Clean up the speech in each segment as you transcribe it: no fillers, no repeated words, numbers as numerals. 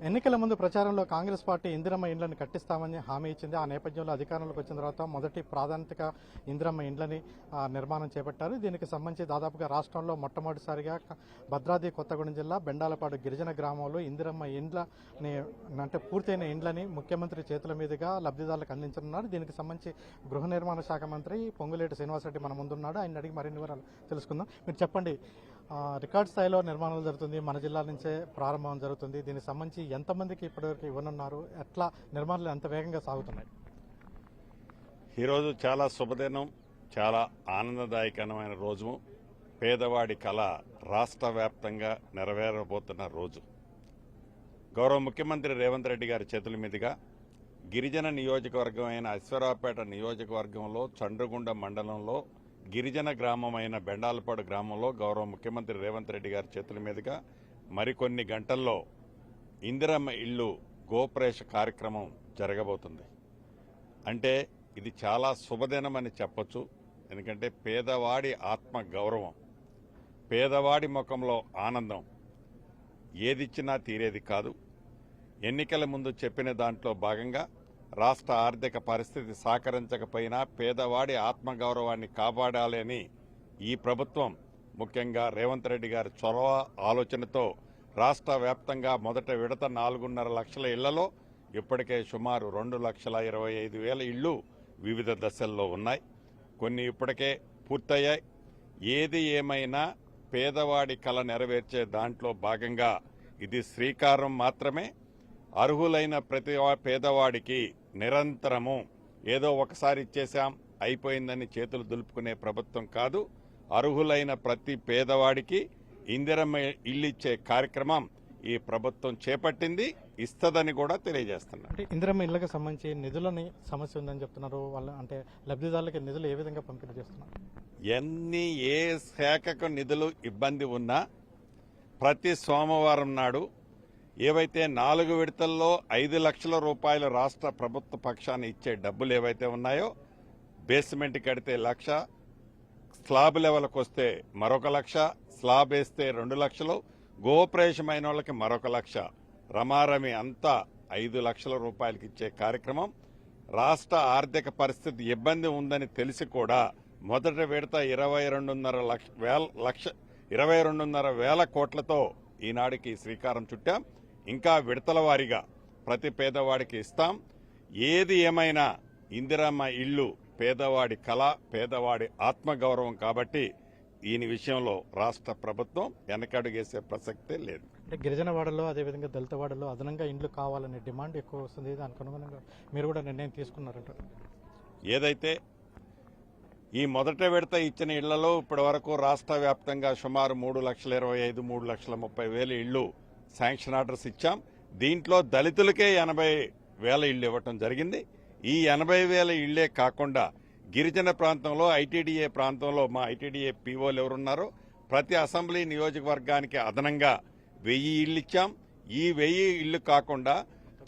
ఎన్నికల ముందు ప్రచారంలో కాంగ్రెస్ పార్టీ ఇందిరమ్మ ఇండ్లను కట్టిస్తామని హామీ ఇచ్చింది. ఆ నేపథ్యంలో అధికారంలోకి వచ్చిన తర్వాత మొదటి ప్రాధాన్యతగా ఇందిరమ్మ ఇండ్లని నిర్మాణం చేపట్టారు. దీనికి సంబంధించి దాదాపుగా రాష్ట్రంలో మొట్టమొదటిసారిగా భద్రాద్రి కొత్తగూడెం జిల్లా బెండాలపాడు గిరిజన గ్రామంలో ఇందిరమ్మ ఇండ్లని అంటే పూర్తయిన ఇండ్లని ముఖ్యమంత్రి చేతుల మీదుగా లబ్ధిదారులకు అందించనున్నారు. దీనికి సంబంధించి గృహ నిర్మాణ శాఖ మంత్రి పొంగులేటి శ్రీనివాసరెడ్డి మన ముందున్నాడు. ఆయన అడిగి మరిన్ని వివరాలు తెలుసుకుందాం. మీరు చెప్పండి, రికార్డ్ స్థాయిలో నిర్మాణాలు జరుగుతుంది, మన జిల్లా నుంచే ప్రారంభం జరుగుతుంది. దీనికి సంబంధించి ఎంతమందికి ఇప్పటివరకు ఇవ్వనున్నారు, ఎట్లా నిర్మాణాలు ఎంత వేగంగా సాగుతున్నాయి? ఈరోజు చాలా శుభదినం, చాలా ఆనందదాయకమైన రోజు. పేదవాడి కళ రాష్ట్ర వ్యాప్తంగా నెరవేరబోతున్న రోజు. గౌరవ ముఖ్యమంత్రి రేవంత్ రెడ్డి గారి చేతుల మీదుగా గిరిజన నియోజకవర్గం అయిన అశ్వరావుపేట నియోజకవర్గంలో చండ్రగుండ మండలంలో గిరిజన గ్రామమైన బెండాలపాడు గ్రామంలో గౌరవ ముఖ్యమంత్రి రేవంత్ రెడ్డి గారి చేతుల మీదుగా మరికొన్ని గంటల్లో ఇందిరమ్మ ఇల్లు గోప్రవేశ కార్యక్రమం జరగబోతుంది. అంటే ఇది చాలా శుభదినమని చెప్పొచ్చు. ఎందుకంటే పేదవాడి ఆత్మ గౌరవం, పేదవాడి ముఖంలో ఆనందం ఏదిచ్చినా తీరేది కాదు. ఎన్నికల ముందు చెప్పిన దాంట్లో భాగంగా రాష్ట్ర ఆర్థిక పరిస్థితి సహకరించకపోయినా పేదవాడి ఆత్మగౌరవాన్ని కాపాడాలి అని ఈ ప్రభుత్వం, ముఖ్యంగా రేవంత్ రెడ్డి గారి చొరవ ఆలోచనతో రాష్ట్ర వ్యాప్తంగా మొదట విడత 4.5 లక్షల ఇళ్లలో ఇప్పటికే సుమారు 2,25,000 ఇళ్లు వివిధ దశల్లో ఉన్నాయి. కొన్ని ఇప్పటికే పూర్తయ్యాయి. ఏది ఏమైనా పేదవాడి కల నెరవేర్చే దాంట్లో భాగంగా ఇది శ్రీకారం మాత్రమే. అర్హులైన ప్రతి పేదవాడికి నిరంతరము ఏదో ఒకసారి ఇచ్చేశాం అయిపోయిందని చేతులు దులుపుకునే ప్రభుత్వం కాదు. అర్హులైన ప్రతి పేదవాడికి ఇందిరమ్మ ఇల్లు ఇచ్చే కార్యక్రమం ఈ ప్రభుత్వం చేపట్టింది, ఇస్తదని కూడా తెలియజేస్తున్నారు. అంటే ఇందిరమ్మ ఇళ్లకు సంబంధించి నిధులని సమస్య ఉందని చెప్తున్నారు. వాళ్ళ అంటే లబ్ధిదారులకి నిధులు ఏ విధంగా పంపిణీ చేస్తున్నారు? ఏ శాఖకు నిధులు ఇబ్బంది ఉన్నా ప్రతి సోమవారం నాడు ఏవైతే 4 విడతల్లో 5 లక్షల రూపాయలు రాష్ట్ర ప్రభుత్వ పక్షాన్ని ఇచ్చే డబ్బులు ఏవైతే ఉన్నాయో, బేస్మెంట్ కడితే 1,00,000, స్లాబ్ లెవెల్కి వస్తే మరొక 1,00,000, స్లాబ్ వేస్తే 2 లక్షలు, గోప్రవేశమైన వాళ్ళకి మరొక 1,00,000, రమారమి అంతా 5 లక్షల రూపాయలకి ఇచ్చే కార్యక్రమం. రాష్ట్ర ఆర్థిక పరిస్థితి ఇబ్బంది ఉందని తెలిసి కూడా మొదటి విడత 22.5 వేల కోట్లతో ఈనాడికి శ్రీకారం చుట్టాం. ఇంకా విడతల వారీగా ప్రతి పేదవాడికి ఇస్తాం. ఏది ఏమైనా ఇందిరమ్మ ఇల్లు పేదవాడి కళ, పేదవాడి ఆత్మగౌరవం కాబట్టి ఈ విషయంలో రాష్ట్ర ప్రభుత్వం వెనకడుగేసే ప్రసక్తే లేదు. అంటే గిరిజన వాడలో అదేవిధంగా దళిత వాడలో అదనంగా ఇండ్లు కావాలనే డిమాండ్ ఎక్కువ వస్తుంది. దానికి అనుగుణంగా మీరు కూడా నిర్ణయం తీసుకున్నారంట. ఏదైతే ఈ మొదట విడత ఇచ్చిన ఇళ్లలో ఇప్పటి వరకు రాష్ట్ర వ్యాప్తంగా సుమారు 3,25,000, 3,30,000 ఇళ్లు శాంక్షన్ ఆర్డర్స్ ఇచ్చాం. దీంట్లో దళితులకే 80,000 ఇళ్లు ఇవ్వటం జరిగింది. ఈ 80,000 ఇళ్లే కాకుండా గిరిజన ప్రాంతంలో ఐటీడీఏ ప్రాంతంలో మా ఐటీడీఏ పీఓలు ఎవరున్నారో ప్రతి అసెంబ్లీ నియోజకవర్గానికి అదనంగా 1000 ఇళ్లు ఇచ్చాం. ఈ 1000 ఇళ్లు కాకుండా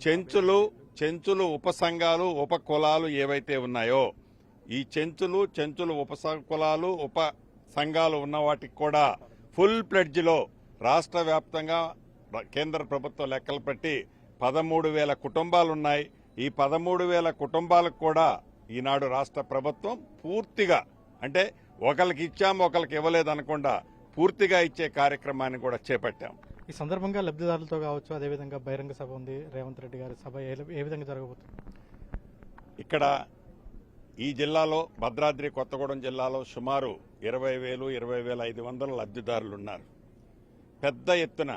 చెంచులు ఉపసంఘాలు, ఉప కులాలు ఏవైతే ఉన్నాయో ఈ చెంచులు ఉప కులాలు, ఉప సంఘాలు ఉన్న వాటికి కూడా ఫుల్ ప్లెడ్జ్లో రాష్ట్ర వ్యాప్తంగా కేంద్ర ప్రభుత్వం లెక్కలు పెట్టి 13,000 కుటుంబాలున్నాయి. ఈ 13,000 కుటుంబాలకు కూడా ఈనాడు రాష్ట్ర ప్రభుత్వం పూర్తిగా, అంటే ఒకరికి ఇచ్చాం ఒకరికి ఇవ్వలేదు అనకుండా పూర్తిగా ఇచ్చే కార్యక్రమాన్ని కూడా చేపట్టాం. ఈ సందర్భంగా లబ్ధిదారులతో కావచ్చు, అదేవిధంగా బహిరంగ సభ ఉంది. రేవంత్ రెడ్డి గారి సభ ఏ విధంగా జరగబోతుంది? ఇక్కడ ఈ జిల్లాలో భద్రాద్రి కొత్తగూడెం జిల్లాలో సుమారు 20,000, 20,500 లబ్ధిదారులున్నారు. పెద్ద ఎత్తున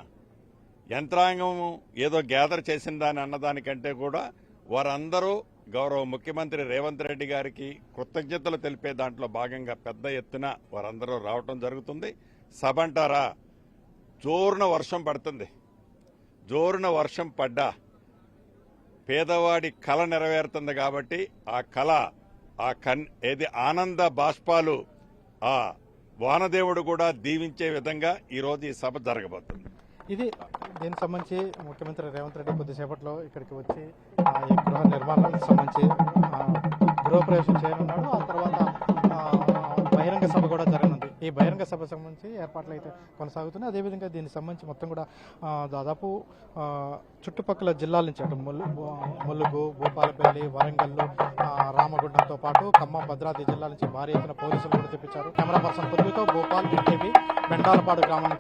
యంత్రాంగం ఏదో గ్యాదర్ చేసిన దాని అన్నదానికంటే కూడా వారందరూ గౌరవ ముఖ్యమంత్రి రేవంత్ రెడ్డి గారికి కృతజ్ఞతలు తెలిపే దాంట్లో భాగంగా పెద్ద ఎత్తున వారందరూ రావటం జరుగుతుంది. సభ అంటారా, జోరున వర్షం పడుతుంది. జోరున వర్షం పడ్డా పేదవాడి కళ నెరవేరుతుంది కాబట్టి ఆ కళ, ఏది ఆనంద బాష్పాలు ఆ వానదేవుడు కూడా దీవించే విధంగా ఈరోజు ఈ సభ జరగబోతుంది. ఇది దీనికి సంబంధించి ముఖ్యమంత్రి రేవంత్ రెడ్డి కొద్దిసేపట్లో ఇక్కడికి వచ్చి ఈ గృహ నిర్మాణానికి సంబంధించి గృహప్రవేశం చేయనున్నాడు. ఆ తర్వాత బహిరంగ సభ కూడా జరగనుంది. ఈ బహిరంగ సభ సంబంధించి ఏర్పాట్లు అయితే కొనసాగుతున్నాయి. అదేవిధంగా దీనికి సంబంధించి మొత్తం కూడా దాదాపు చుట్టుపక్కల జిల్లాల నుంచి అటు ములుగు, భూపాలపల్లి, వరంగల్, రామగుండంతో పాటు ఖమ్మం, భద్రాద్రి జిల్లాల నుంచి భారీ ఎత్తున పోలీసులు కూడా తెప్పించారు. కెమెరా పర్సన్ పురుగుతో భూపాల్, ఎన్టీవీ, బెండాలపాడు గ్రామం